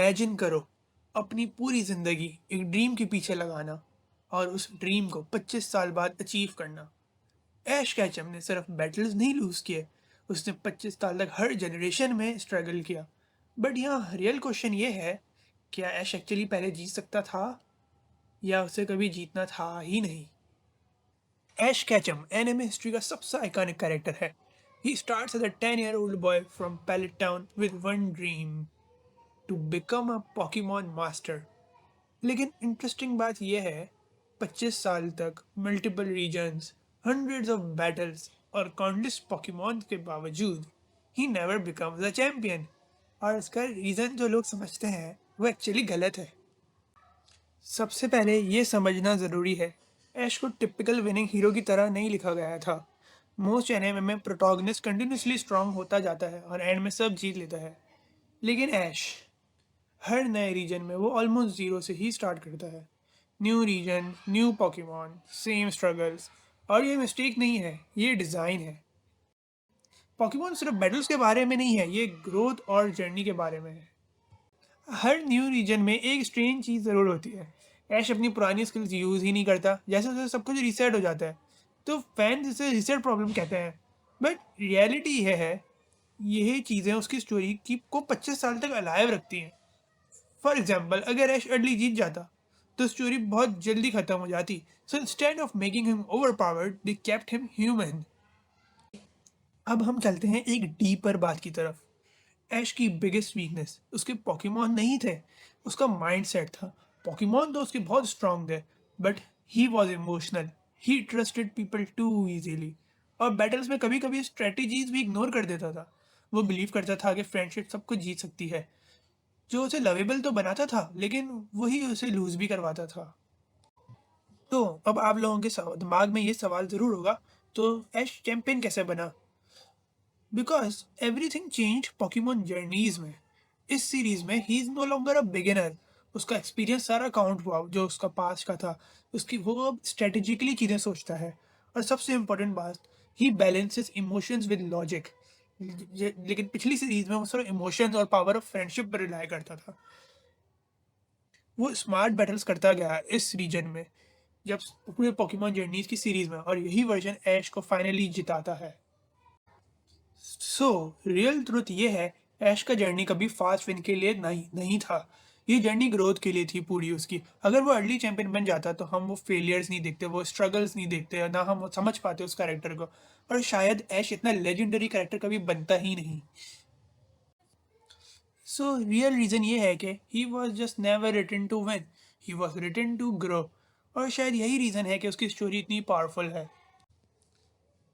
Imagine करो अपनी पूरी ज़िंदगी एक ड्रीम के पीछे लगाना और उस ड्रीम को 25 साल बाद अचीव करना। ऐश कैचम ने सिर्फ बैटल्स नहीं लूज़ किए, उसने 25 साल तक हर जनरेशन में स्ट्रगल किया। बट यहाँ रियल क्वेश्चन ये है, क्या ऐश एक्चुअली पहले जीत सकता था या उसे कभी जीतना था ही नहीं? ऐश कैचम एनिमे हिस्ट्री का सबसे आइकॉनिक कैरेक्टर है। He starts as a 10-year-old boy from Pallet town with one dream, to become a Pokemon master. लेकिन इंटरेस्टिंग बात यह है, 25 साल तक multiple regions, hundreds of battles और काउंटलेस पॉकीमॉन के बावजूद he never becomes a champion. और इसका रीज़न जो लोग समझते हैं वो एक्चुअली गलत है। सबसे पहले ये समझना ज़रूरी है, ऐश को टिपिकल विनिंग हीरो की तरह नहीं लिखा गया था। मोस्ट एनिमे में प्रोटोगनिस्ट कंटिन्यूसली स्ट्रांग होता जाता है और एंड में सब जीत लेता है। लेकिन ऐश हर नए रीजन में वो ऑलमोस्ट ज़ीरो से ही स्टार्ट करता है। New region, new Pokemon, same struggles. और ये मिस्टेक नहीं है, ये डिज़ाइन है। पॉकीमॉन सिर्फ बैटल्स के बारे में नहीं है, ये ग्रोथ और जर्नी के बारे में है। हर न्यू रीजन में एक स्ट्रेंज चीज़ ज़रूर होती है। ऐश अपनी पुरानी स्किल्स यूज़ ही नहीं करता, जैसे जैसे सब कुछ रीसेट हो जाता है। तो फैंस इसे रीसेट प्रॉब्लम कहते हैं। बट रियलिटी यह है, यही चीज़ें उसकी स्टोरी की को 25 साल तक अलाइव रखती हैं। फॉर एग्जाम्पल, अगर ऐश अर्ली जीत जाता तो स्टोरी बहुत जल्दी खत्म हो जाती। So instead of making him over powered, they kept him human. अब हम चलते हैं एक डीपर बात की तरफ। ऐश की बिगेस्ट वीकनेस उसके पॉकीमॉन नहीं थे, उसका माइंडसेट था। पॉकीमॉन तो उसके बहुत स्ट्रांग थे, but he was emotional. He trusted people too easily और बैटल्स में कभी कभी स्ट्रेटेजीज भी इग्नोर कर देता था। वो बिलीव करता था कि फ्रेंडशिप सब कुछ जीत सकती है, जो उसे लवेबल तो बनाता था लेकिन वही उसे लूज भी करवाता था। तो अब आप लोगों के दिमाग में ये सवाल ज़रूर होगा, तो ऐश चैंपियन कैसे बना? Because everything change Pokemon journeys में। इस सीरीज में he is no longer a beginner. उसका एक्सपीरियंस सारा काउंट हुआ जो उसका पास्ट का था। उसकी वो अब स्ट्रेटेजिकली चीज़ें सोचता है। और सबसे इम्पोर्टेंट बात, ही बैलेंसेस इमोशंस विद लॉजिक। लेकिन पिछली सीरीज में वो सिर्फ इमोशंस और पावर ऑफ फ्रेंडशिप पर रिलाई करता था। वो स्मार्ट बैटल्स करता गया इस रीजन में, जब पूरे पोकेमॉन जर्नीज की सीरीज में, और यही वर्जन ऐश को फाइनली जिताता है। सो रियल ट्रुथ ये है, ऐश का जर्नी कभी फास्ट विन के लिए नहीं नहीं था। ये जर्नी ग्रोथ के लिए थी पूरी उसकी। अगर वो अर्ली चैंपियन बन जाता तो हम वो फेलियर्स नहीं देखते, वो स्ट्रगल्स नहीं देखते, ना हम समझ पाते उस कैरेक्टर को। और शायद ऐश इतना लेजेंडरी कैरेक्टर कभी बनता ही नहीं। सो रियल रीज़न ये है कि he was just never written to win, he was written to grow. और शायद यही रीज़न है कि उसकी स्टोरी इतनी पावरफुल है।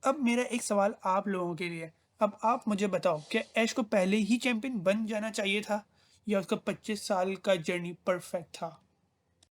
अब मेरा एक सवाल आप लोगों के लिए। अब आप मुझे बताओ, क्या ऐश को पहले ही चैंपियन बन जाना चाहिए था या उसका 25 साल का जर्नी परफेक्ट था?